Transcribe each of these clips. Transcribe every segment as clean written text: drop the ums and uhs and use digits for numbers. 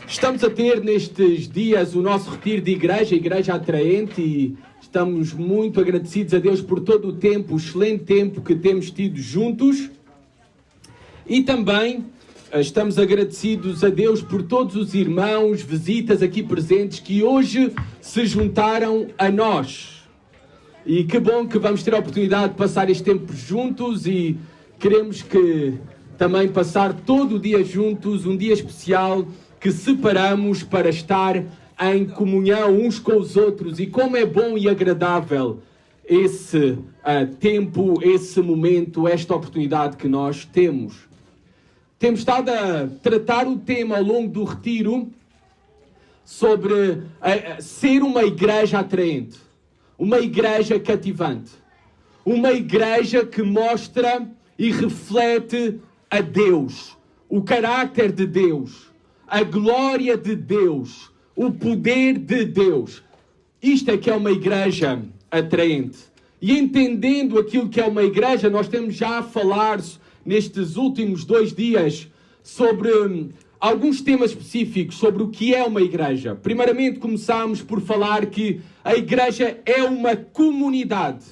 Estamos a ter nestes dias o nosso retiro de igreja, a Igreja Atraente, e estamos muito agradecidos a Deus por todo o tempo, o excelente tempo que temos tido juntos. E também estamos agradecidos a Deus por todos os irmãos, visitas aqui presentes que hoje se juntaram a nós. E que bom que vamos ter a oportunidade de passar este tempo juntos e queremos que também passar todo o dia juntos, um dia especial que separamos para estar em comunhão uns com os outros. E como é bom e agradável esse tempo, esse momento, esta oportunidade que nós temos. Temos estado a tratar o tema ao longo do retiro sobre ser uma igreja atraente, uma igreja cativante, uma igreja que mostra e reflete a Deus, o caráter de Deus, a glória de Deus, o poder de Deus. Isto é que é uma igreja atraente. E entendendo aquilo que é uma igreja, nós temos já a falar nestes últimos 2 dias sobre alguns temas específicos sobre o que é uma igreja. Primeiramente começámos por falar que a igreja é uma comunidade.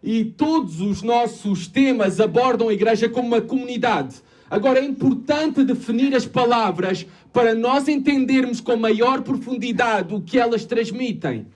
E todos os nossos temas abordam a igreja como uma comunidade. Agora é importante definir as palavras para nós entendermos com maior profundidade o que elas transmitem.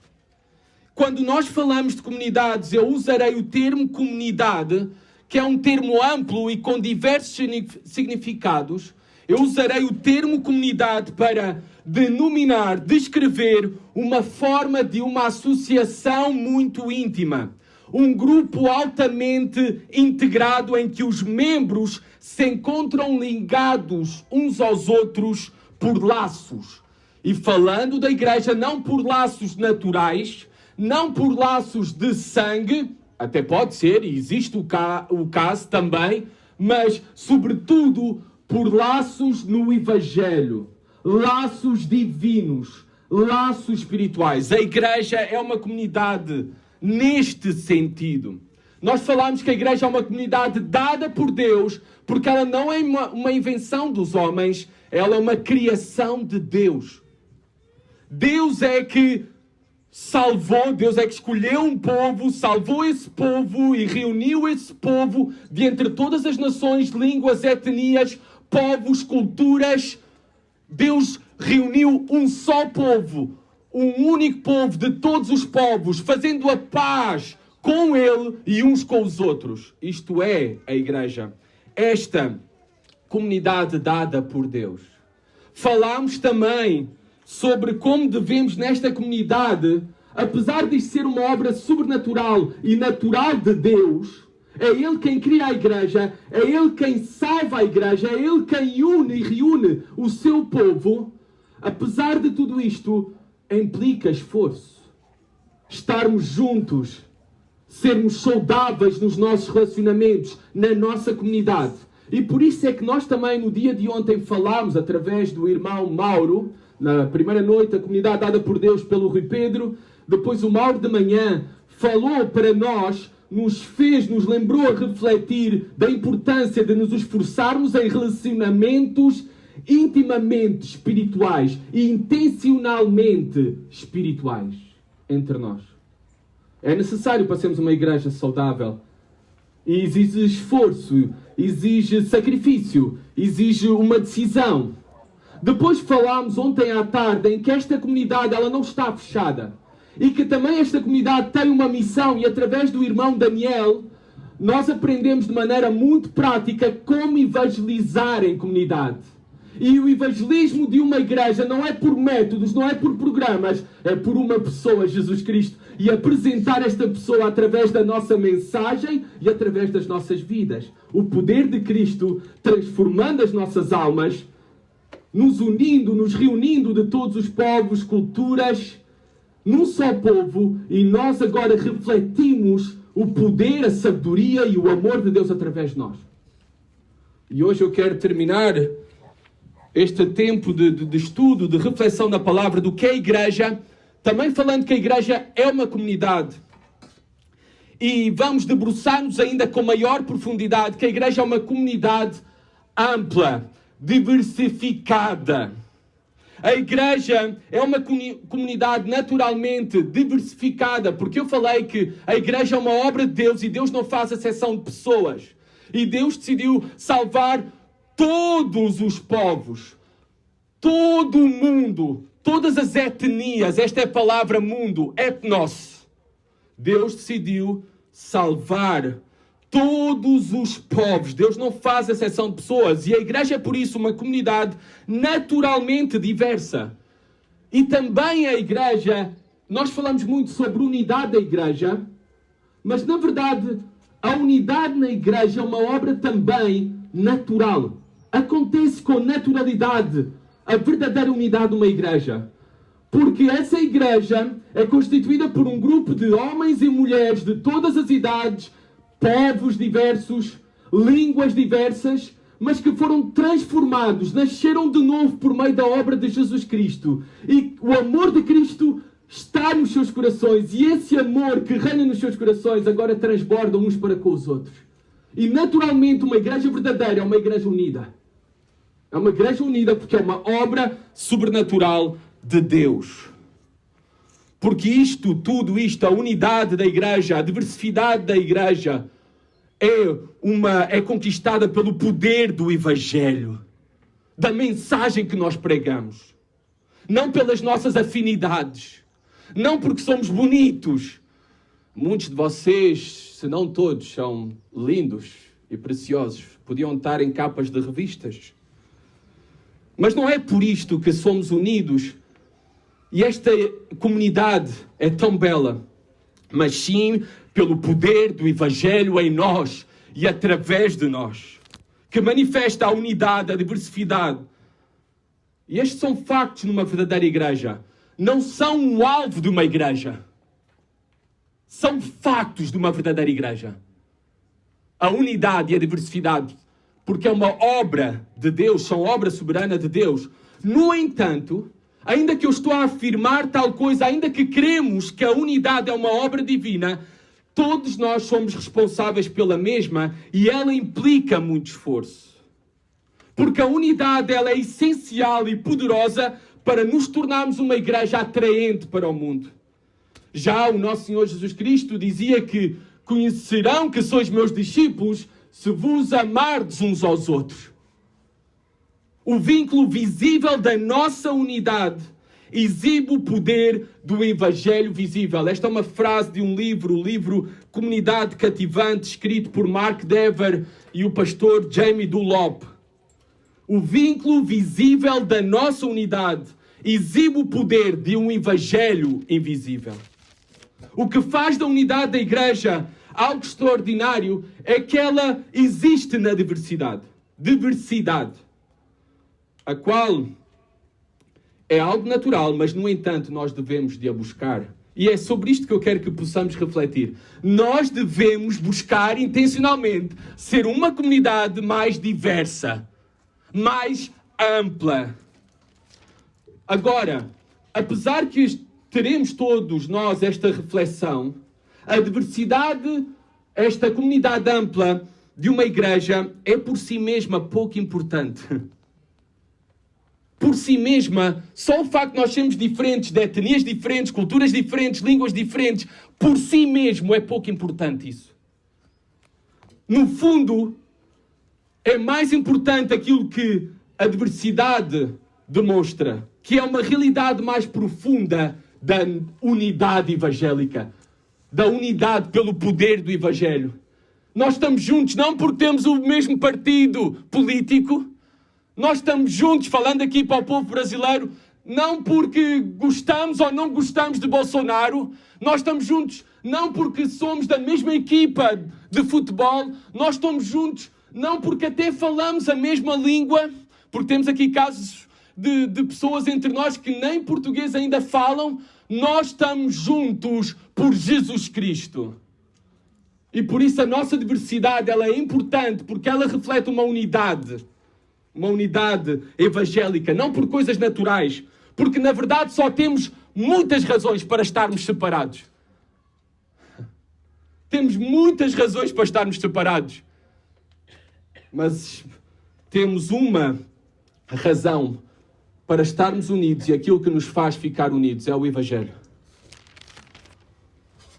Quando nós falamos de comunidades, eu usarei o termo comunidade, que é um termo amplo e com diversos significados. Eu usarei o termo comunidade para denominar, descrever uma forma de uma associação muito íntima. Um grupo altamente integrado em que os membros se encontram ligados uns aos outros por laços. E falando da igreja, não por laços naturais, não por laços de sangue, até pode ser, e existe o caso também, mas sobretudo por laços no Evangelho, laços divinos, laços espirituais. A igreja é uma comunidade neste sentido. Nós falamos que a igreja é uma comunidade dada por Deus, porque ela não é uma invenção dos homens, ela é uma criação de Deus. Deus é que salvou, Deus é que escolheu um povo, salvou esse povo e reuniu esse povo de entre todas as nações, línguas, etnias, povos, culturas. Deus reuniu um só povo, um único povo de todos os povos, fazendo a paz com ele e uns com os outros. Isto é a igreja. Esta comunidade dada por Deus. Falámos também sobre como devemos nesta comunidade, apesar de ser uma obra sobrenatural e natural de Deus, é Ele quem cria a igreja, é Ele quem salva a igreja, é Ele quem une e reúne o seu povo. Apesar de tudo isto, implica esforço. Estarmos juntos, sermos saudáveis nos nossos relacionamentos, na nossa comunidade. E por isso é que nós também no dia de ontem falámos, através do irmão Mauro, na primeira noite, a comunidade dada por Deus pelo Rui Pedro, depois o Mauro de manhã falou para nós, nos lembrou a refletir da importância de nos esforçarmos em relacionamentos intimamente espirituais e intencionalmente espirituais entre nós. É necessário para sermos uma igreja saudável. E exige esforço, exige sacrifício, exige uma decisão. Depois falámos ontem à tarde em que esta comunidade ela não está fechada. E que também esta comunidade tem uma missão e através do irmão Daniel nós aprendemos de maneira muito prática como evangelizar em comunidade. E o evangelismo de uma igreja não é por métodos, não é por programas, é por uma pessoa, Jesus Cristo. E apresentar esta pessoa através da nossa mensagem e através das nossas vidas. O poder de Cristo transformando as nossas almas, nos unindo, nos reunindo de todos os povos, culturas, num só povo. E nós agora refletimos o poder, a sabedoria e o amor de Deus através de nós. E hoje eu quero terminar este tempo de estudo, de reflexão da palavra, do que é a igreja, também falando que a igreja é uma comunidade. E vamos debruçar-nos ainda com maior profundidade que a igreja é uma comunidade ampla, diversificada. A igreja é uma comunidade naturalmente diversificada, porque eu falei que a igreja é uma obra de Deus e Deus não faz acepção de pessoas. E Deus decidiu salvar todos os povos, todo o mundo, todas as etnias. Esta é a palavra mundo, etnos. Deus decidiu salvar todos os povos. Deus não faz exceção de pessoas. E a igreja é, por isso, uma comunidade naturalmente diversa. E também a igreja, nós falamos muito sobre unidade da igreja, mas, na verdade, a unidade na igreja é uma obra também natural. Acontece com naturalidade a verdadeira unidade de uma igreja. Porque essa igreja é constituída por um grupo de homens e mulheres de todas as idades, povos diversos, línguas diversas, mas que foram transformados, nasceram de novo por meio da obra de Jesus Cristo. E o amor de Cristo está nos seus corações, e esse amor que reina nos seus corações agora transborda uns para com os outros. E naturalmente uma igreja verdadeira é uma igreja unida. É uma igreja unida porque é uma obra sobrenatural de Deus. Porque tudo isto, a unidade da igreja, a diversidade da igreja, é conquistada pelo poder do Evangelho, da mensagem que nós pregamos. Não pelas nossas afinidades, não porque somos bonitos. Muitos de vocês, se não todos, são lindos e preciosos. Podiam estar em capas de revistas. Mas não é por isto que somos unidos. E esta comunidade é tão bela, mas sim pelo poder do Evangelho em nós e através de nós, que manifesta a unidade, a diversidade. E estes são factos numa verdadeira igreja. Não são um alvo de uma igreja. São factos de uma verdadeira igreja. A unidade e a diversidade, porque é uma obra de Deus, são obra soberana de Deus. No entanto, ainda que eu estou a afirmar tal coisa, ainda que cremos que a unidade é uma obra divina, todos nós somos responsáveis pela mesma e ela implica muito esforço. Porque a unidade ela é essencial e poderosa para nos tornarmos uma igreja atraente para o mundo. Já o nosso Senhor Jesus Cristo dizia que conhecerão que sois meus discípulos se vos amardes uns aos outros. O vínculo visível da nossa unidade exibe o poder do Evangelho visível. Esta é uma frase de um livro, o livro Comunidade Cativante, escrito por Mark Dever e o pastor Jamie Dunlop. O vínculo visível da nossa unidade exibe o poder de um Evangelho invisível. O que faz da unidade da igreja algo extraordinário é que ela existe na diversidade. Diversidade. A qual é algo natural, mas, no entanto, nós devemos de a buscar. E é sobre isto que eu quero que possamos refletir. Nós devemos buscar intencionalmente ser uma comunidade mais diversa, mais ampla. Agora, apesar que teremos todos nós esta reflexão, a diversidade, esta comunidade ampla de uma igreja é por si mesma pouco importante. Por si mesma, só o facto de nós sermos diferentes, de etnias diferentes, culturas diferentes, línguas diferentes, por si mesmo é pouco importante isso. No fundo, é mais importante aquilo que a diversidade demonstra, que é uma realidade mais profunda da unidade evangélica, da unidade pelo poder do Evangelho. Nós estamos juntos não porque temos o mesmo partido político, nós estamos juntos, falando aqui para o povo brasileiro, não porque gostamos ou não gostamos de Bolsonaro, nós estamos juntos não porque somos da mesma equipa de futebol, nós estamos juntos não porque até falamos a mesma língua, porque temos aqui casos de pessoas entre nós que nem português ainda falam. Nós estamos juntos por Jesus Cristo. E por isso a nossa diversidade ela é importante, porque ela reflete uma unidade evangélica, não por coisas naturais, porque na verdade só temos muitas razões para estarmos separados. Temos muitas razões para estarmos separados, mas temos uma razão para estarmos unidos, e aquilo que nos faz ficar unidos é o Evangelho.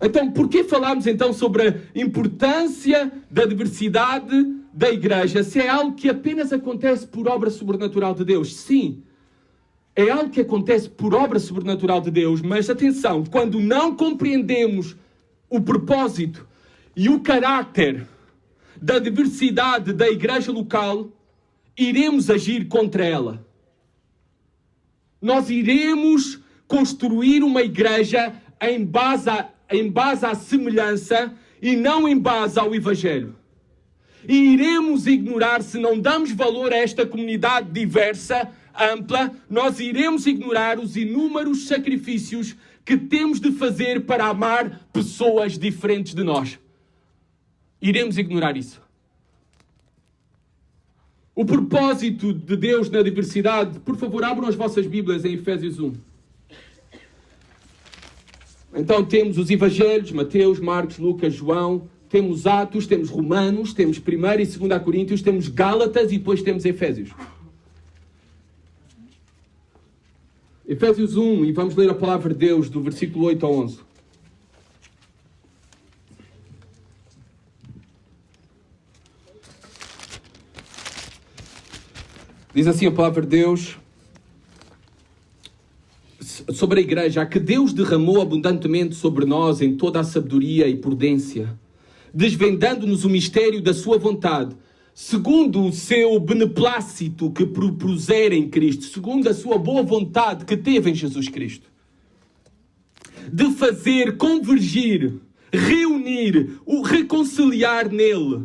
Então, por que falamos então sobre a importância da diversidade da igreja? Se é algo que apenas acontece por obra sobrenatural de Deus? Sim, é algo que acontece por obra sobrenatural de Deus, mas atenção, quando não compreendemos o propósito e o caráter da diversidade da igreja local, iremos agir contra ela. Nós iremos construir uma igreja em base à semelhança e não em base ao Evangelho. E iremos ignorar, se não damos valor a esta comunidade diversa, ampla, nós iremos ignorar os inúmeros sacrifícios que temos de fazer para amar pessoas diferentes de nós. Iremos ignorar isso. O propósito de Deus na diversidade, por favor, abram as vossas Bíblias em Efésios 1. Então temos os Evangelhos, Mateus, Marcos, Lucas, João, temos Atos, temos Romanos, temos 1 e 2 Coríntios, temos Gálatas e depois temos Efésios. Efésios 1, e vamos ler a palavra de Deus do versículo 8 ao 11. Diz assim a palavra de Deus sobre a igreja: a que Deus derramou abundantemente sobre nós em toda a sabedoria e prudência, desvendando-nos o mistério da sua vontade, segundo o seu beneplácito que propusera em Cristo, segundo a sua boa vontade que teve em Jesus Cristo, de fazer convergir, reunir, reconciliar nele,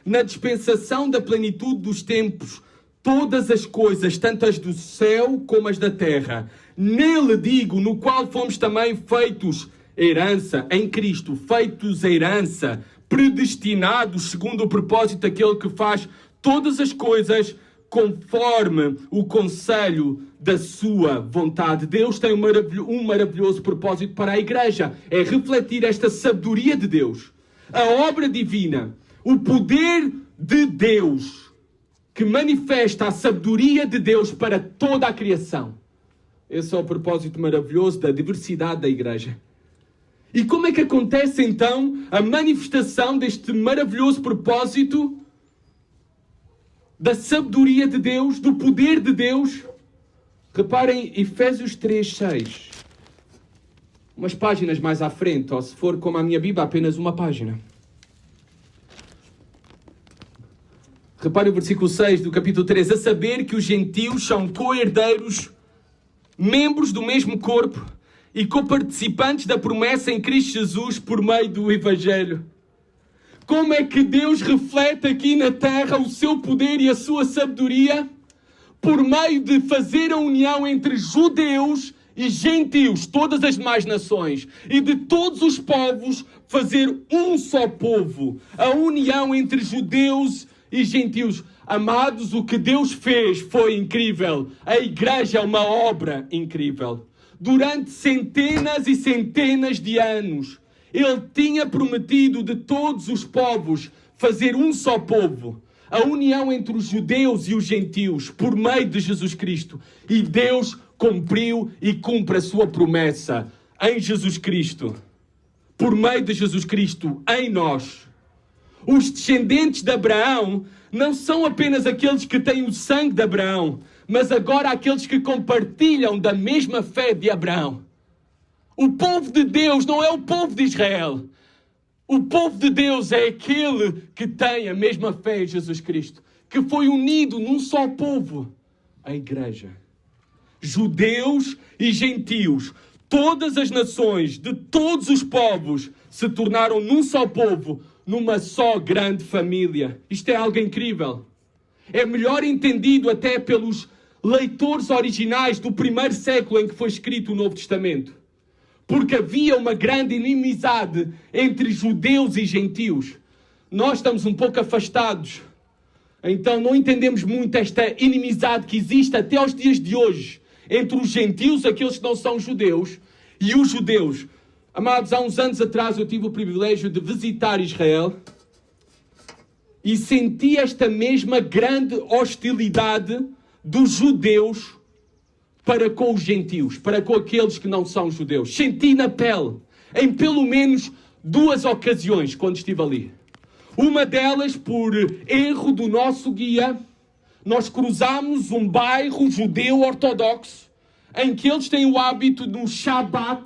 na dispensação da plenitude dos tempos, todas as coisas, tanto as do céu como as da terra. Nele, digo, no qual fomos também feitos herança, em Cristo, feitos herança, predestinados segundo o propósito daquele que faz todas as coisas conforme o conselho da sua vontade. Deus tem um maravilhoso propósito para a igreja. É refletir esta sabedoria de Deus, a obra divina, o poder de Deus, que manifesta a sabedoria de Deus para toda a criação. Esse é o propósito maravilhoso da diversidade da igreja. E como é que acontece então a manifestação deste maravilhoso propósito da sabedoria de Deus, do poder de Deus? Reparem, Efésios 3:6. Umas páginas mais à frente, ou se for como a minha Bíblia, apenas uma página. Repare o versículo 6 do capítulo 3. A saber que os gentios são co-herdeiros, membros do mesmo corpo e coparticipantes da promessa em Cristo Jesus por meio do Evangelho. Como é que Deus reflete aqui na terra o seu poder e a sua sabedoria? Por meio de fazer a união entre judeus e gentios, todas as demais nações, e de todos os povos, fazer um só povo. A união entre judeus e gentios. Amados, o que Deus fez foi incrível. A igreja é uma obra incrível. Durante centenas e centenas de anos, Ele tinha prometido de todos os povos fazer um só povo. A união entre os judeus e os gentios por meio de Jesus Cristo. E Deus cumpriu e cumpre a sua promessa em Jesus Cristo. Por meio de Jesus Cristo em nós. Os descendentes de Abraão não são apenas aqueles que têm o sangue de Abraão, mas agora aqueles que compartilham da mesma fé de Abraão. O povo de Deus não é o povo de Israel. O povo de Deus é aquele que tem a mesma fé em Jesus Cristo, que foi unido num só povo, a igreja. Judeus e gentios, todas as nações, de todos os povos, se tornaram num só povo, numa só grande família. Isto é algo incrível. É melhor entendido até pelos leitores originais do primeiro século em que foi escrito o Novo Testamento. Porque havia uma grande inimizade entre judeus e gentios. Nós estamos um pouco afastados. Então não entendemos muito esta inimizade que existe até aos dias de hoje entre os gentios, aqueles que não são judeus, e os judeus. Amados, há uns anos atrás eu tive o privilégio de visitar Israel e senti esta mesma grande hostilidade dos judeus para com os gentios, para com aqueles que não são judeus. Senti na pele, em pelo menos 2 ocasiões, quando estive ali. Uma delas, por erro do nosso guia, nós cruzámos um bairro judeu ortodoxo, em que eles têm o hábito no Shabat,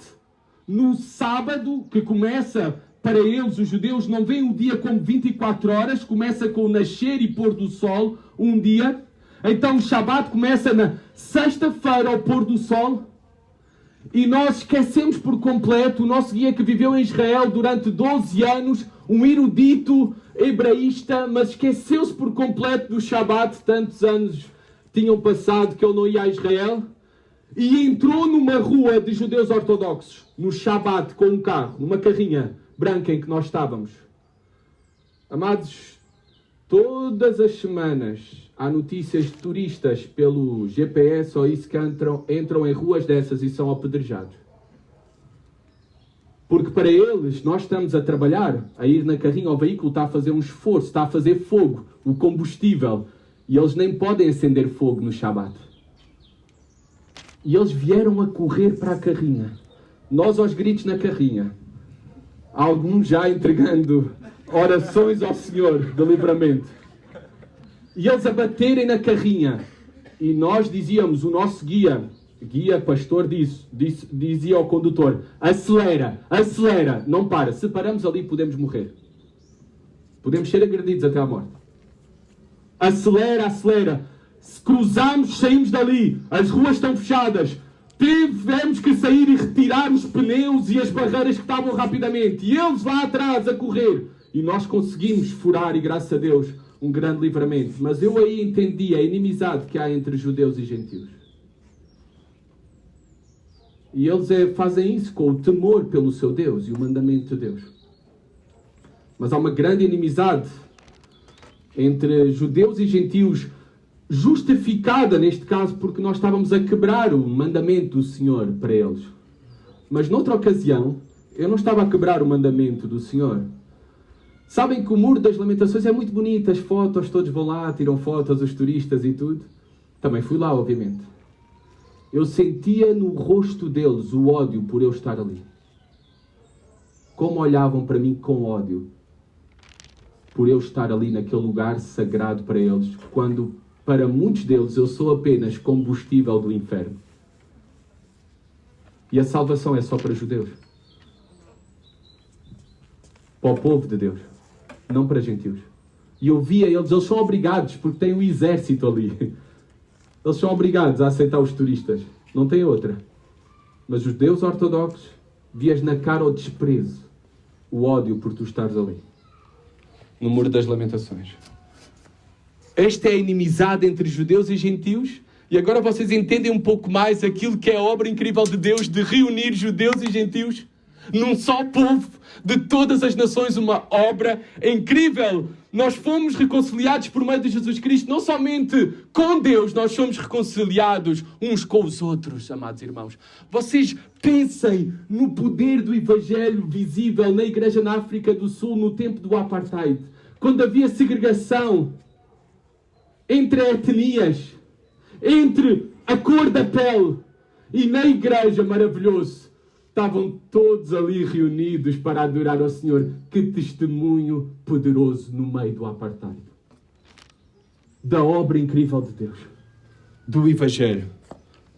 no sábado, que começa, para eles, os judeus, não veem o dia como 24 horas, começa com o nascer e pôr do sol, um dia. Então o Shabat começa na sexta-feira ao pôr do sol. E nós esquecemos por completo o nosso guia que viveu em Israel durante 12 anos, um erudito hebraísta, mas esqueceu-se por completo do Shabat. Tantos anos tinham passado que ele não ia a Israel. E entrou numa rua de judeus ortodoxos, no Shabat, com um carro, numa carrinha branca em que nós estávamos. Amados, todas as semanas há notícias de turistas pelo GPS ou isso que entram em ruas dessas e são apedrejados. Porque para eles, nós estamos a trabalhar, a ir na carrinha, o veículo está a fazer um esforço, está a fazer fogo, o combustível. E eles nem podem acender fogo no Shabat. E eles vieram a correr para a carrinha. Nós aos gritos na carrinha. Alguns já entregando orações ao Senhor de livramento. E eles a baterem na carrinha. E nós dizíamos, o nosso guia, pastor, dizia ao condutor, acelera, acelera, não para. Se paramos ali podemos morrer. Podemos ser agredidos até à morte. Acelera, acelera. Se cruzamos, saímos dali. As ruas estão fechadas. Tivemos que sair e retirar os pneus e as barreiras que estavam rapidamente. E eles lá atrás a correr. E nós conseguimos furar, e graças a Deus, um grande livramento. Mas eu aí entendi a inimizade que há entre judeus e gentios. E eles fazem isso com o temor pelo seu Deus e o mandamento de Deus. Mas há uma grande inimizade entre judeus e gentios, justificada neste caso porque nós estávamos a quebrar o mandamento do Senhor para eles. Mas noutra ocasião, eu não estava a quebrar o mandamento do Senhor. Sabem que o Muro das Lamentações é muito bonito, as fotos, todos vão lá, tiram fotos, os turistas e tudo. Também fui lá, obviamente. Eu sentia no rosto deles o ódio por eu estar ali. Como olhavam para mim com ódio por eu estar ali naquele lugar sagrado para eles, quando para muitos deles eu sou apenas combustível do inferno. E a salvação é só para judeus. Para o povo de Deus. Não para gentios. E eu via eles são obrigados, porque têm um exército ali. Eles são obrigados a aceitar os turistas. Não tem outra. Mas os judeus ortodoxos, vias na cara o desprezo, o ódio por tu estares ali. No Muro das Lamentações. Esta é a inimizade entre judeus e gentios. E agora vocês entendem um pouco mais aquilo que é a obra incrível de Deus de reunir judeus e gentios num só povo de todas as nações. Uma obra incrível. Nós fomos reconciliados por meio de Jesus Cristo. Não somente com Deus, nós somos reconciliados uns com os outros, amados irmãos. Vocês pensem no poder do Evangelho visível na igreja na África do Sul, no tempo do Apartheid. Quando havia segregação entre etnias, entre a cor da pele. E na igreja, maravilhoso, estavam todos ali reunidos para adorar ao Senhor. Que testemunho poderoso no meio do Apartheid. Da obra incrível de Deus. Do Evangelho.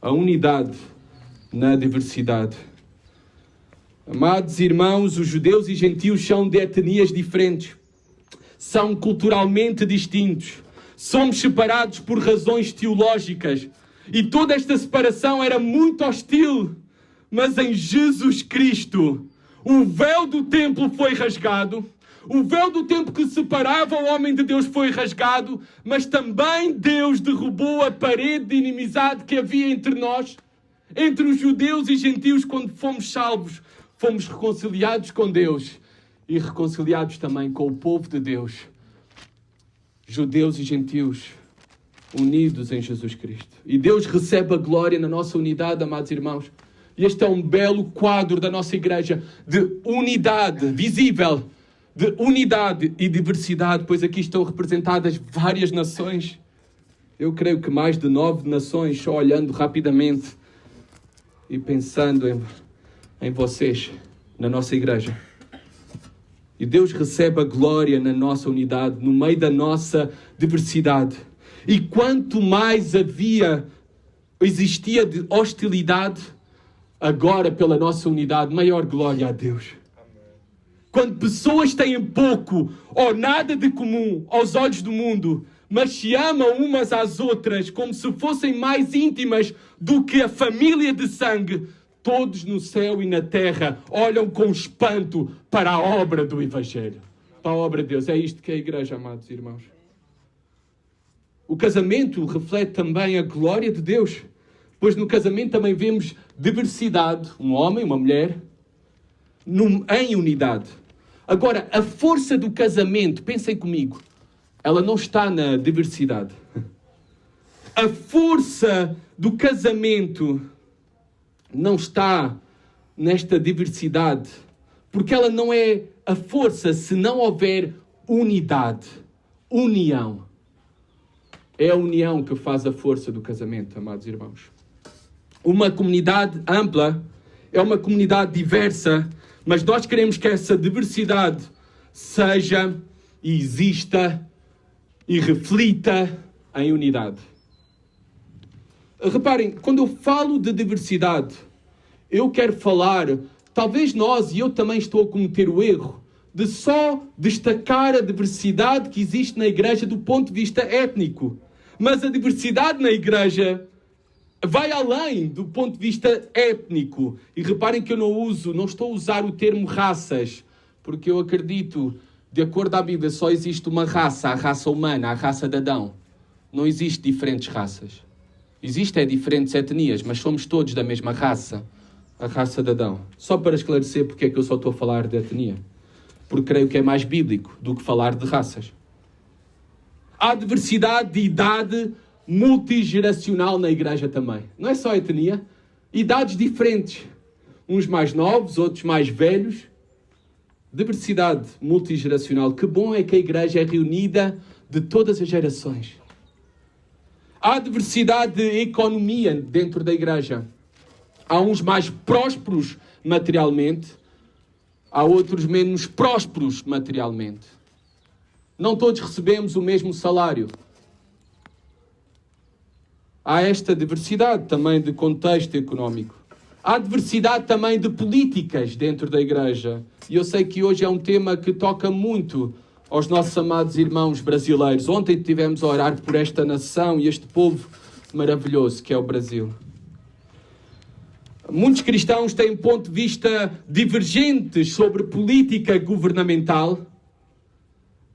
A unidade na diversidade. Amados irmãos, os judeus e gentios são de etnias diferentes. São culturalmente distintos. Somos separados por razões teológicas. E toda esta separação era muito hostil. Mas em Jesus Cristo, o véu do templo foi rasgado. O véu do templo que separava o homem de Deus foi rasgado. Mas também Deus derrubou a parede de inimizade que havia entre nós. Entre os judeus e gentios, quando fomos salvos, fomos reconciliados com Deus. E reconciliados também com o povo de Deus. Judeus e gentios unidos em Jesus Cristo. E Deus recebe a glória na nossa unidade, amados irmãos. E este é um belo quadro da nossa igreja de unidade visível, de unidade e diversidade, pois aqui estão representadas várias nações. Eu creio que mais de 9 nações, só olhando rapidamente e pensando em vocês, na nossa igreja. E Deus recebe a glória na nossa unidade, no meio da nossa diversidade. E quanto mais existia de hostilidade, agora pela nossa unidade, maior glória a Deus. Quando pessoas têm pouco ou nada de comum aos olhos do mundo, mas se amam umas às outras como se fossem mais íntimas do que a família de sangue, todos no céu e na terra olham com espanto para a obra do Evangelho. Para a obra de Deus. É isto que é a igreja, amados irmãos. O casamento reflete também a glória de Deus, pois no casamento também vemos diversidade, um homem, uma mulher, em unidade. Agora, a força do casamento, pensem comigo, ela não está na diversidade. A força do casamento não está nesta diversidade, porque ela não é a força se não houver unidade, união. É a união que faz a força do casamento, amados irmãos. Uma comunidade ampla é uma comunidade diversa, mas nós queremos que essa diversidade seja e exista e reflita em unidade. Reparem, quando eu falo de diversidade, eu quero falar, talvez nós, e eu também estou a cometer o erro, de só destacar a diversidade que existe na igreja do ponto de vista étnico. Mas a diversidade na igreja vai além do ponto de vista étnico. E reparem que eu não estou a usar o termo raças, porque eu acredito, de acordo à Bíblia, só existe uma raça, a raça humana, a raça de Adão. Não existe diferentes raças. Existem diferentes etnias, mas somos todos da mesma raça, a raça de Adão. Só para esclarecer porque é que eu só estou a falar de etnia. Porque creio que é mais bíblico do que falar de raças. Há diversidade de idade multigeracional na igreja também. Não é só etnia. Idades diferentes. Uns mais novos, outros mais velhos. Diversidade multigeracional. Que bom é que a igreja é reunida de todas as gerações. Há diversidade de economia dentro da igreja. Há uns mais prósperos materialmente. Há outros menos prósperos materialmente. Não todos recebemos o mesmo salário. Há esta diversidade também de contexto económico. Há diversidade também de políticas dentro da igreja. E eu sei que hoje é um tema que toca muito aos nossos amados irmãos brasileiros. Ontem estivemos a orar por esta nação e este povo maravilhoso que é o Brasil. Muitos cristãos têm ponto de vista divergentes sobre política governamental,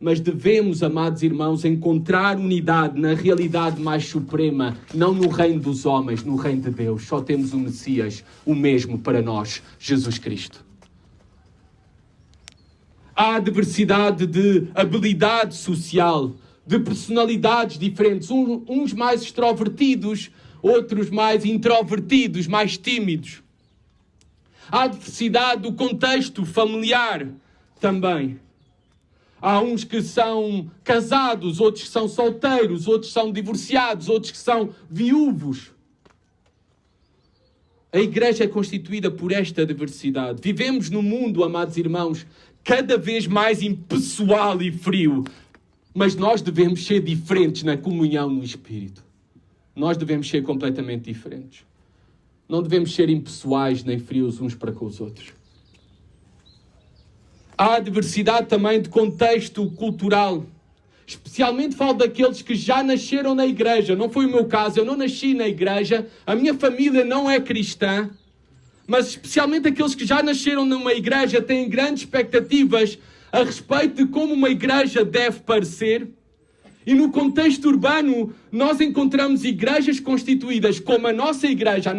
mas devemos, amados irmãos, encontrar unidade na realidade mais suprema, não no reino dos homens, no reino de Deus. Só temos o Messias, o mesmo para nós, Jesus Cristo. Há diversidade de habilidade social, de personalidades diferentes, uns mais extrovertidos, outros mais introvertidos, mais tímidos. Há diversidade do contexto familiar também. Há uns que são casados, outros que são solteiros, outros são divorciados, outros que são viúvos. A igreja é constituída por esta diversidade. Vivemos num mundo, amados irmãos, cada vez mais impessoal e frio. Mas nós devemos ser diferentes na comunhão no Espírito. Nós devemos ser completamente diferentes. Não devemos ser impessoais nem frios uns para com os outros. Há diversidade também de contexto cultural. Especialmente falo daqueles que já nasceram na igreja. Não foi o meu caso, eu não nasci na igreja. A minha família não é cristã. Mas especialmente aqueles que já nasceram numa igreja têm grandes expectativas a respeito de como uma igreja deve parecer. E no contexto urbano, nós encontramos igrejas constituídas como a nossa igreja,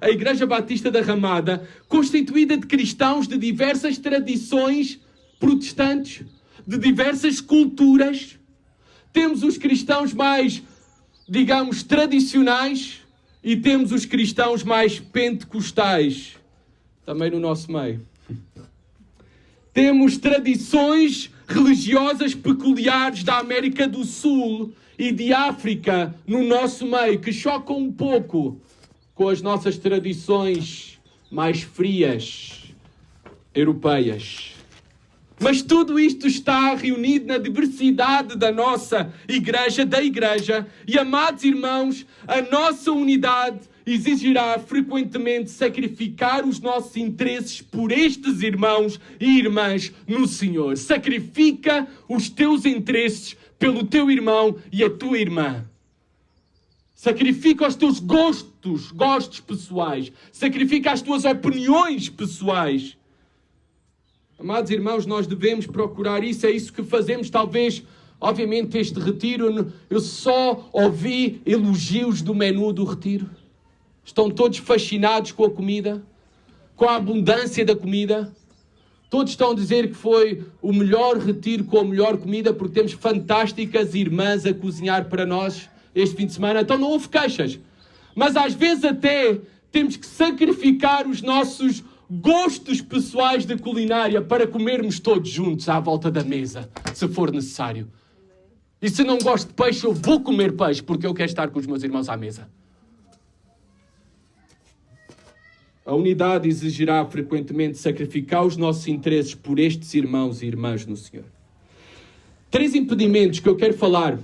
a Igreja Batista da Ramada, constituída de cristãos de diversas tradições protestantes, de diversas culturas. Temos os cristãos mais, digamos, tradicionais e temos os cristãos mais pentecostais, também no nosso meio. Temos tradições religiosas peculiares da América do Sul e de África no nosso meio, que chocam um pouco com as nossas tradições mais frias, europeias. Mas tudo isto está reunido na diversidade da nossa igreja, da igreja. E, amados irmãos, a nossa unidade exigirá frequentemente sacrificar os nossos interesses por estes irmãos e irmãs no Senhor. Sacrifica os teus interesses pelo teu irmão e a tua irmã. Sacrifica os teus gostos pessoais. Sacrifica as tuas opiniões pessoais. Amados irmãos, nós devemos procurar isso, é isso que fazemos. Talvez, obviamente, este retiro, eu só ouvi elogios do menu do retiro. Estão todos fascinados com a comida, com a abundância da comida. Todos estão a dizer que foi o melhor retiro com a melhor comida, porque temos fantásticas irmãs a cozinhar para nós este fim de semana. Então não houve queixas. Mas às vezes até temos que sacrificar os nossos gostos pessoais de culinária para comermos todos juntos à volta da mesa, se for necessário. E se não gosto de peixe, eu vou comer peixe, porque eu quero estar com os meus irmãos à mesa. A unidade exigirá frequentemente sacrificar os nossos interesses por estes irmãos e irmãs no Senhor. 3 impedimentos que eu quero falar,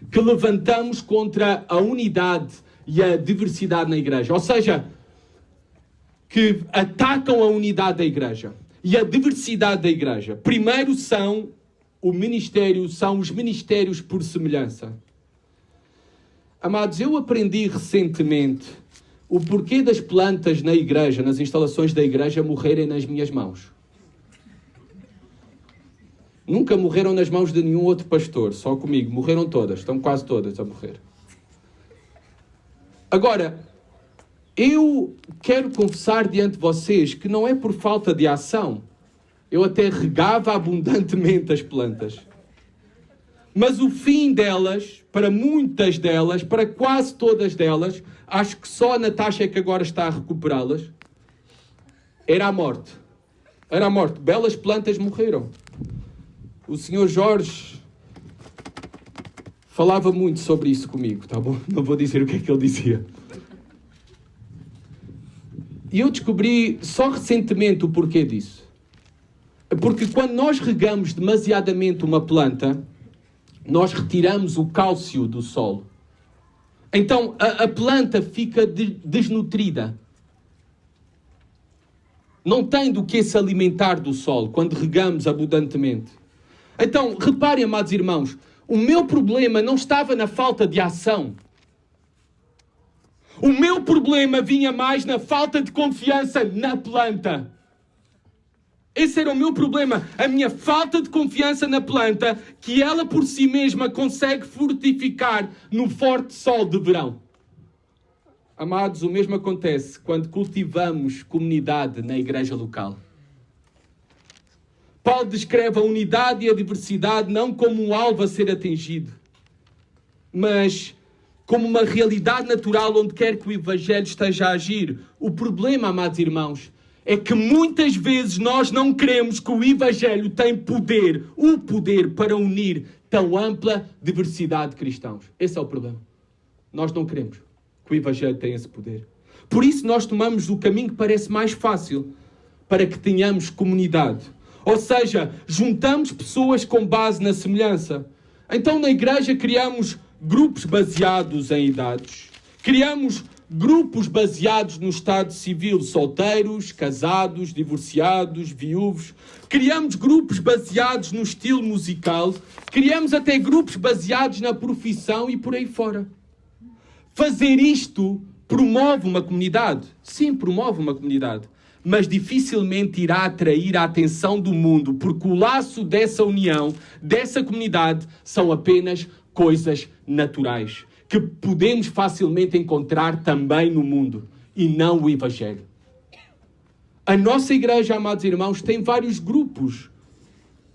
que levantamos contra a unidade e a diversidade na igreja. Ou seja, que atacam a unidade da igreja e a diversidade da igreja. Primeiro são os ministérios por semelhança. Amados, eu aprendi recentemente o porquê das plantas na igreja, nas instalações da igreja, morrerem nas minhas mãos. Nunca morreram nas mãos de nenhum outro pastor, só comigo. Morreram todas, estão quase todas a morrer. Agora, eu quero confessar diante de vocês que não é por falta de ação. Eu até regava abundantemente as plantas. Mas o fim delas, para muitas delas, para quase todas delas, acho que só a Natasha é que agora está a recuperá-las, era a morte. Era a morte. Belas plantas morreram. O Sr. Jorge falava muito sobre isso comigo, tá bom? Não vou dizer o que é que ele dizia. E eu descobri só recentemente o porquê disso. Porque quando nós regamos demasiadamente uma planta, nós retiramos o cálcio do solo. Então a planta fica desnutrida. Não tem do que se alimentar do solo quando regamos abundantemente. Então, reparem, amados irmãos, o meu problema não estava na falta de ação. O meu problema vinha mais na falta de confiança na planta. Esse era o meu problema. A minha falta de confiança na planta, que ela por si mesma consegue fortificar no forte sol de verão. Amados, o mesmo acontece quando cultivamos comunidade na igreja local. Paulo descreve a unidade e a diversidade não como um alvo a ser atingido, mas como uma realidade natural onde quer que o Evangelho esteja a agir. O problema, amados irmãos, é que muitas vezes nós não queremos que o Evangelho tem poder, o poder para unir tão ampla diversidade de cristãos. Esse é o problema. Nós não queremos que o Evangelho tenha esse poder. Por isso nós tomamos o caminho que parece mais fácil para que tenhamos comunidade. Ou seja, juntamos pessoas com base na semelhança. Então na igreja criamos grupos baseados em idades. Criamos grupos baseados no estado civil, solteiros, casados, divorciados, viúvos. Criamos grupos baseados no estilo musical. Criamos até grupos baseados na profissão e por aí fora. Fazer isto promove uma comunidade. Sim, promove uma comunidade. Mas dificilmente irá atrair a atenção do mundo, porque o laço dessa união, dessa comunidade, são apenas coisas naturais, que podemos facilmente encontrar também no mundo, e não o Evangelho. A nossa igreja, amados irmãos, tem vários grupos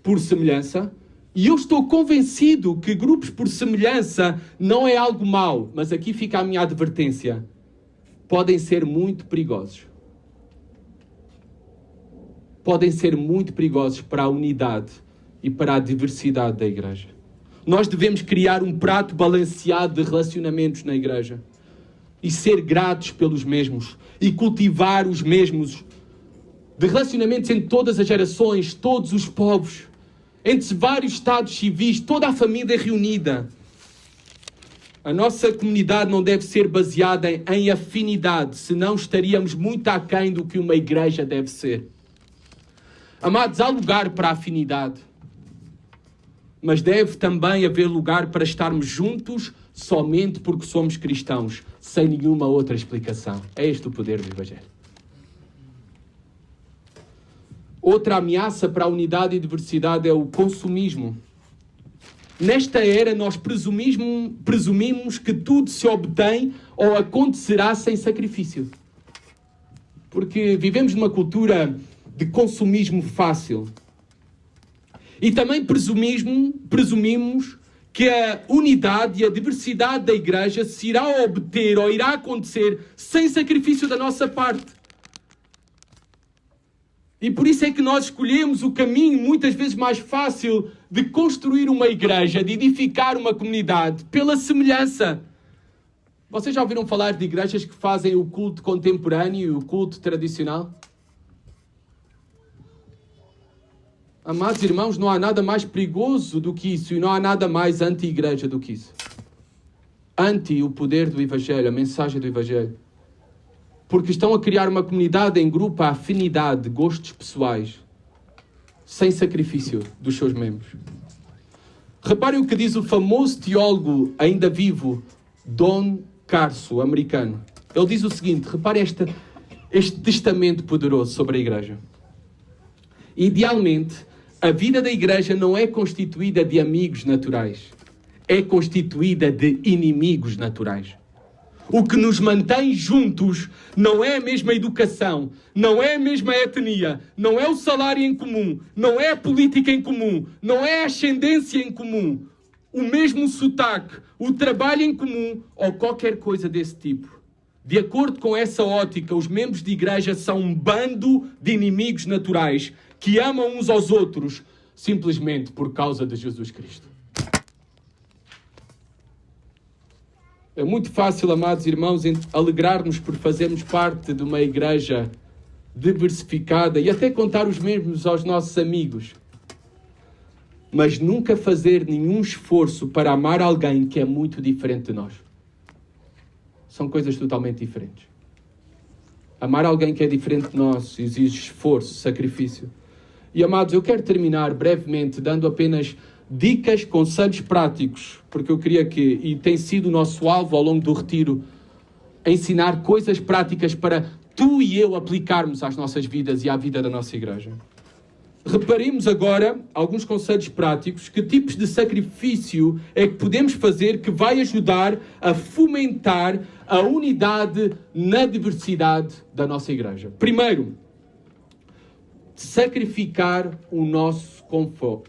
por semelhança, e eu estou convencido que grupos por semelhança não é algo mau, mas aqui fica a minha advertência. Podem ser muito perigosos. Podem ser muito perigosos para a unidade e para a diversidade da igreja. Nós devemos criar um prato balanceado de relacionamentos na igreja. e ser gratos pelos mesmos e cultivar os mesmos, de relacionamentos entre todas as gerações, todos os povos, entre vários estados civis, toda a família reunida. A nossa comunidade não deve ser baseada em afinidade, senão estaríamos muito aquém do que uma igreja deve ser. Amados, há lugar para a afinidade, mas deve também haver lugar para estarmos juntos somente porque somos cristãos, sem nenhuma outra explicação. É este o poder do Evangelho. Outra ameaça para a unidade e diversidade é o consumismo. Nesta era, nós presumimos que tudo se obtém ou acontecerá sem sacrifício. Porque vivemos numa cultura de consumismo fácil. E também presumimos que a unidade e a diversidade da igreja se irá obter ou irá acontecer sem sacrifício da nossa parte. E por isso é que nós escolhemos o caminho muitas vezes mais fácil de construir uma igreja, de edificar uma comunidade, pela semelhança. Vocês já ouviram falar de igrejas que fazem o culto contemporâneo e o culto tradicional? Amados irmãos, não há nada mais perigoso do que isso e não há nada mais anti-igreja do que isso. Anti o poder do Evangelho, a mensagem do Evangelho. Porque estão a criar uma comunidade em grupo à afinidade de gostos pessoais, sem sacrifício dos seus membros. Reparem o que diz o famoso teólogo ainda vivo, Don Carson, americano. Ele diz o seguinte, reparem este testamento poderoso sobre a igreja. Idealmente, a vida da igreja não é constituída de amigos naturais, é constituída de inimigos naturais. O que nos mantém juntos não é a mesma educação, não é a mesma etnia, não é o salário em comum, não é a política em comum, não é a ascendência em comum, o mesmo sotaque, o trabalho em comum ou qualquer coisa desse tipo. De acordo com essa ótica, os membros de igreja são um bando de inimigos naturais que amam uns aos outros simplesmente por causa de Jesus Cristo. É muito fácil, amados irmãos, alegrar-nos por fazermos parte de uma igreja diversificada e até contar os mesmos aos nossos amigos. Mas nunca fazer nenhum esforço para amar alguém que é muito diferente de nós. São coisas totalmente diferentes. Amar alguém que é diferente de nós exige esforço, sacrifício. E, amados, eu quero terminar brevemente dando apenas dicas, conselhos práticos, porque eu queria que, e tem sido o nosso alvo ao longo do retiro, ensinar coisas práticas para tu e eu aplicarmos às nossas vidas e à vida da nossa igreja. Reparemos agora alguns conselhos práticos, que tipos de sacrifício é que podemos fazer que vai ajudar a fomentar a unidade na diversidade da nossa igreja. Primeiro, sacrificar o nosso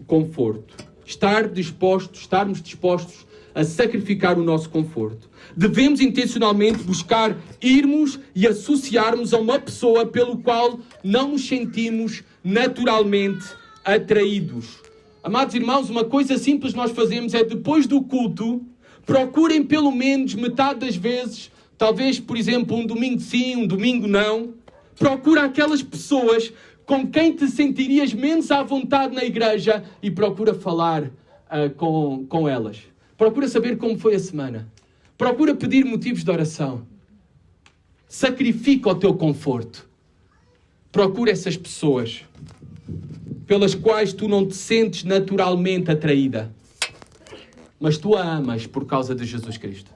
conforto. Estarmos dispostos a sacrificar o nosso conforto. Devemos intencionalmente buscar irmos e associarmos a uma pessoa pelo qual não nos sentimos naturalmente atraídos. Amados irmãos, uma coisa simples nós fazemos é, depois do culto, procurem pelo menos metade das vezes, talvez, por exemplo, um domingo sim, um domingo não, procura aquelas pessoas com quem te sentirias menos à vontade na igreja e procura falar com elas. Procura saber como foi a semana. Procura pedir motivos de oração. Sacrifica o teu conforto. Procura essas pessoas pelas quais tu não te sentes naturalmente atraída, mas tu a amas por causa de Jesus Cristo.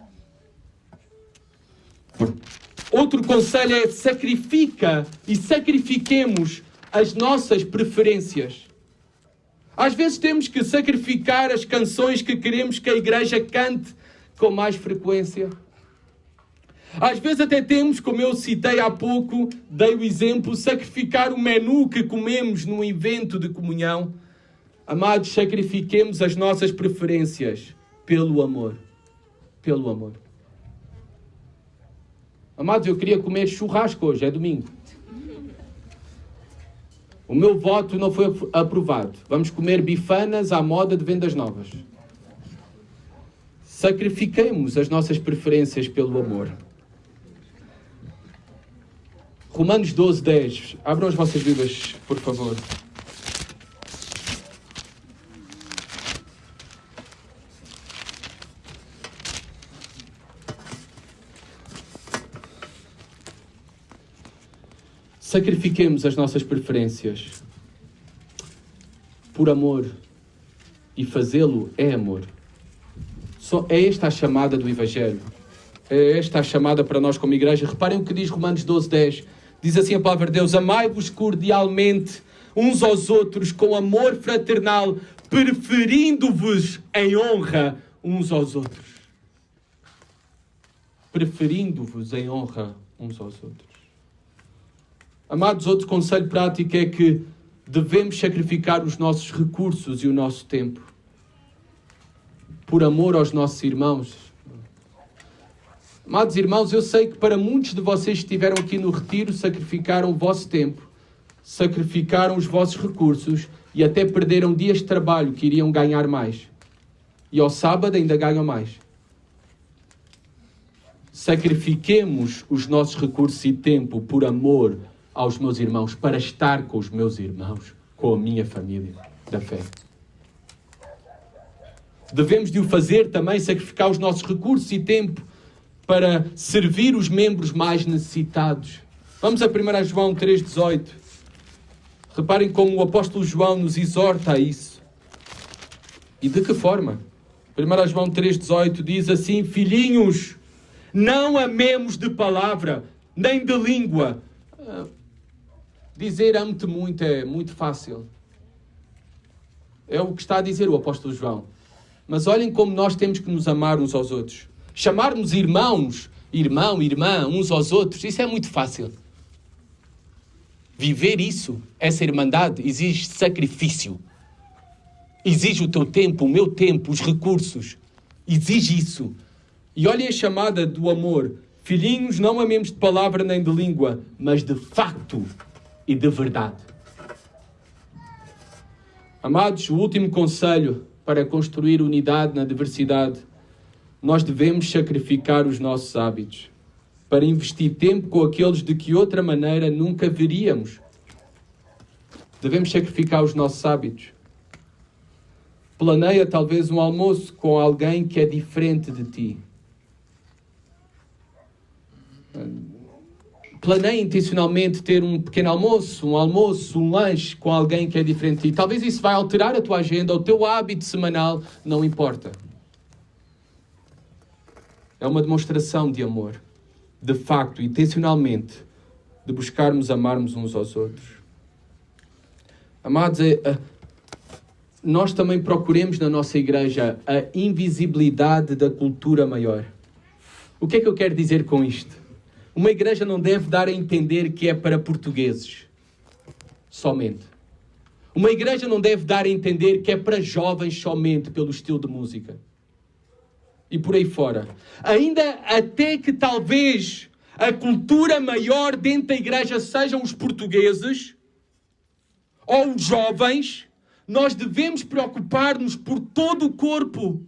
Outro conselho é sacrifiquemos as nossas preferências. Às vezes temos que sacrificar as canções que queremos que a igreja cante com mais frequência. Às vezes até temos, como eu citei há pouco, dei o exemplo, sacrificar o menu que comemos num evento de comunhão. Amados, sacrifiquemos as nossas preferências pelo amor. Pelo amor. Amados, eu queria comer churrasco hoje, é domingo. O meu voto não foi aprovado. Vamos comer bifanas à moda de vendas novas. Sacrifiquemos as nossas preferências pelo amor. Romanos 12, 10. Abram as vossas Bíblias, por favor. Sacrifiquemos as nossas preferências por amor, e fazê-lo é amor. É esta a chamada do Evangelho. É esta a chamada para nós como igreja. Reparem o que diz Romanos 12, 10. Diz assim a palavra de Deus: amai-vos cordialmente uns aos outros com amor fraternal, preferindo-vos em honra uns aos outros. Preferindo-vos em honra uns aos outros. Amados, outro conselho prático é que devemos sacrificar os nossos recursos e o nosso tempo por amor aos nossos irmãos. Amados irmãos, eu sei que para muitos de vocês que estiveram aqui no retiro, sacrificaram o vosso tempo, sacrificaram os vossos recursos e até perderam dias de trabalho que iriam ganhar mais. E ao sábado ainda ganham mais. Sacrifiquemos os nossos recursos e tempo por amor aos meus irmãos, para estar com os meus irmãos, com a minha família da fé. Devemos de o fazer também, sacrificar os nossos recursos e tempo para servir os membros mais necessitados. Vamos a 1 João 3,18. Reparem como o apóstolo João nos exorta a isso. E de que forma? 1 João 3,18 diz assim: filhinhos, não amemos de palavra, nem de língua. Dizer amo-te muito é muito fácil. É o que está a dizer o apóstolo João. Mas olhem como nós temos que nos amar uns aos outros. Chamarmos irmãos, irmão, irmã, uns aos outros, isso é muito fácil. Viver isso, essa irmandade, exige sacrifício. Exige o teu tempo, o meu tempo, os recursos. Exige isso. E olhem a chamada do amor. Filhinhos, não amemos de palavra nem de língua, mas de facto e de verdade. Amados, o último conselho para construir unidade na diversidade: nós devemos sacrificar os nossos hábitos para investir tempo com aqueles de que outra maneira nunca veríamos. Devemos sacrificar os nossos hábitos. Planeia talvez um almoço com alguém que é diferente de ti. Planeie intencionalmente ter um pequeno almoço, um lanche com alguém que é diferente de ti. Talvez isso vai alterar a tua agenda, o teu hábito semanal, não importa. É uma demonstração de amor, de facto, intencionalmente, de buscarmos amarmos uns aos outros. Amados, nós também procuremos na nossa igreja a invisibilidade da cultura maior. O que é que eu quero dizer com isto? Uma igreja não deve dar a entender que é para portugueses somente. Uma igreja não deve dar a entender que é para jovens somente pelo estilo de música. E por aí fora. Ainda até que talvez a cultura maior dentro da igreja sejam os portugueses ou os jovens, nós devemos preocupar-nos por todo o corpo.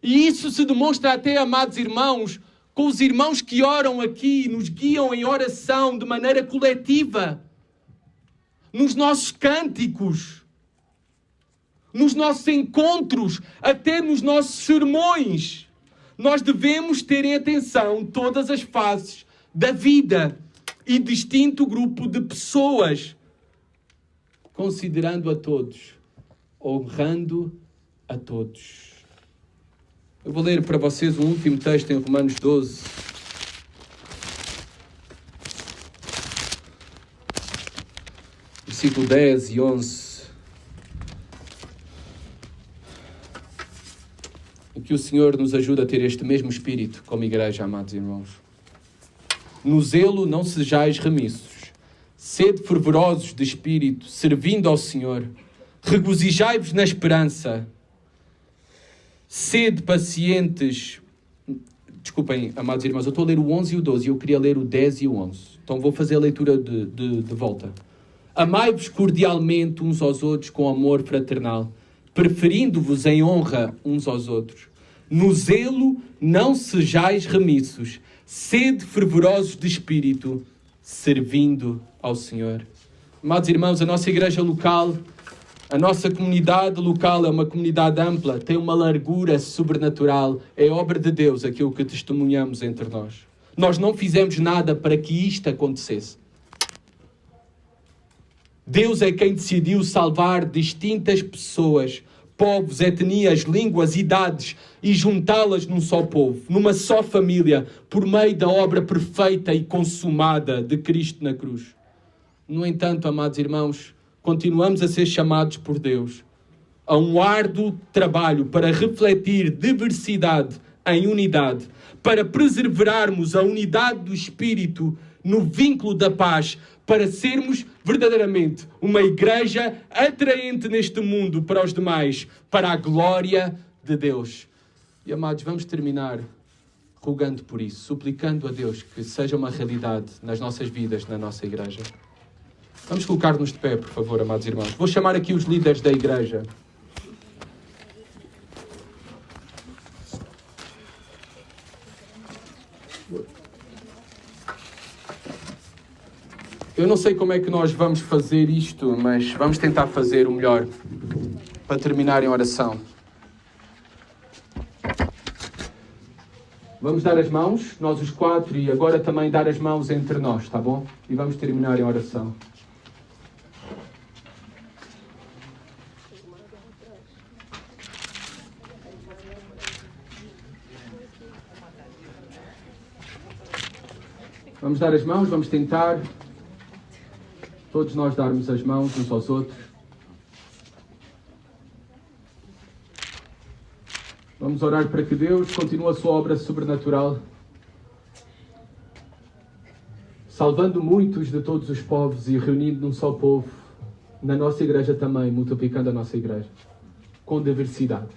E isso se demonstra até, amados irmãos, com os irmãos que oram aqui, nos guiam em oração de maneira coletiva, nos nossos cânticos, nos nossos encontros, até nos nossos sermões. Nós devemos ter em atenção todas as fases da vida e distinto grupo de pessoas, considerando a todos, honrando a todos. Eu vou ler para vocês o último texto em Romanos 12. Versículo 10 e 11. E que o Senhor nos ajude a ter este mesmo espírito como igreja, amados irmãos. No zelo não sejais remissos. Sede fervorosos de espírito, servindo ao Senhor. Regozijai-vos na esperança. Sede pacientes. Desculpem, amados irmãos, eu estou a ler o 11 e o 12 e eu queria ler o 10 e o 11. Então vou fazer a leitura de volta. Amai-vos cordialmente uns aos outros com amor fraternal, preferindo-vos em honra uns aos outros. No zelo não sejais remissos, sede fervorosos de espírito, servindo ao Senhor. Amados irmãos, a nossa igreja local, a nossa comunidade local é uma comunidade ampla, tem uma largura sobrenatural, é obra de Deus aquilo que testemunhamos entre nós. Nós não fizemos nada para que isto acontecesse. Deus é quem decidiu salvar distintas pessoas, povos, etnias, línguas, idades e juntá-las num só povo, numa só família, por meio da obra perfeita e consumada de Cristo na cruz. No entanto, amados irmãos, continuamos a ser chamados por Deus a um árduo trabalho para refletir diversidade em unidade, para preservarmos a unidade do Espírito no vínculo da paz, para sermos verdadeiramente uma igreja atraente neste mundo para os demais, para a glória de Deus. E amados, vamos terminar rogando por isso, suplicando a Deus que seja uma realidade nas nossas vidas, na nossa igreja. Vamos colocar-nos de pé, por favor, amados irmãos. Vou chamar aqui os líderes da igreja. Eu não sei como é que nós vamos fazer isto, mas vamos tentar fazer o melhor para terminar em oração. Vamos dar as mãos, nós os quatro, e agora também dar as mãos entre nós, tá bom? E vamos terminar em oração. Vamos dar as mãos, vamos tentar todos nós darmos as mãos uns aos outros. Vamos orar para que Deus continue a sua obra sobrenatural, salvando muitos de todos os povos e reunindo num só povo, na nossa igreja também, multiplicando a nossa igreja, com diversidade.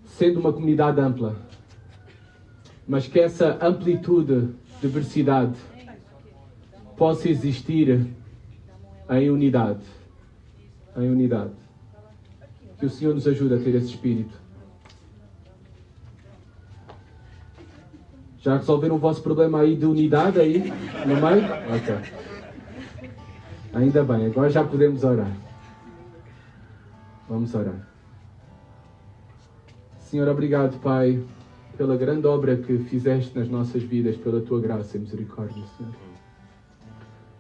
Sendo uma comunidade ampla, mas que essa amplitude, diversidade, possa existir em unidade. Em unidade. Que o Senhor nos ajude a ter esse espírito. Já resolveram o vosso problema aí de unidade aí, no meio? Ok. Ainda bem, agora já podemos orar. Vamos orar. Senhor, obrigado, Pai, pela grande obra que fizeste nas nossas vidas, pela tua graça e misericórdia, Senhor.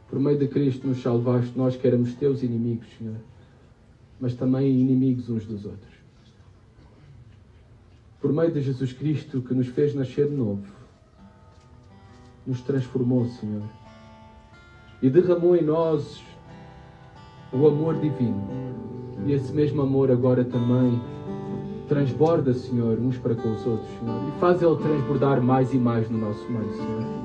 Por meio de Cristo nos salvaste, nós que éramos teus inimigos, Senhor, mas também inimigos uns dos outros. Por meio de Jesus Cristo, que nos fez nascer de novo, nos transformou, Senhor, e derramou em nós o amor divino. E esse mesmo amor agora também transborda, Senhor, uns para com os outros, Senhor, e faz ele transbordar mais e mais no nosso meio, Senhor.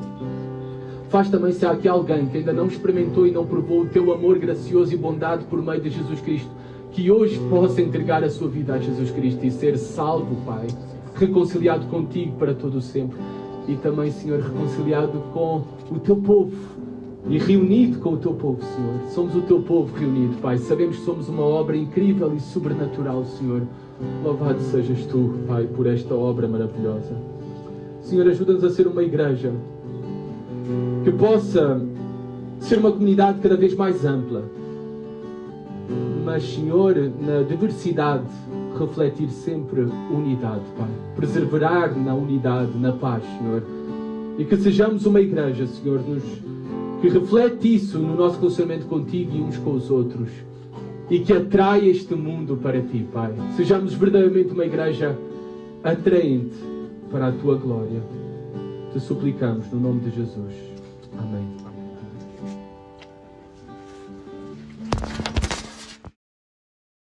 Faz também, se há aqui alguém que ainda não experimentou e não provou o teu amor gracioso e bondade por meio de Jesus Cristo, que hoje possa entregar a sua vida a Jesus Cristo e ser salvo, Pai, reconciliado contigo para todo o sempre, e também, Senhor, reconciliado com o teu povo e reunido com o teu povo, Senhor. Somos o teu povo reunido, Pai. Sabemos que somos uma obra incrível e sobrenatural, Senhor. Louvado sejas tu, Pai, por esta obra maravilhosa. Senhor, ajuda-nos a ser uma igreja que possa ser uma comunidade cada vez mais ampla, mas, Senhor, na diversidade, refletir sempre unidade, Pai. Perseverar na unidade, na paz, Senhor. E que sejamos uma igreja, Senhor, que reflete isso no nosso relacionamento contigo e uns com os outros. E que atrai este mundo para ti, Pai. Sejamos verdadeiramente uma igreja atraente para a tua glória. Te suplicamos no nome de Jesus.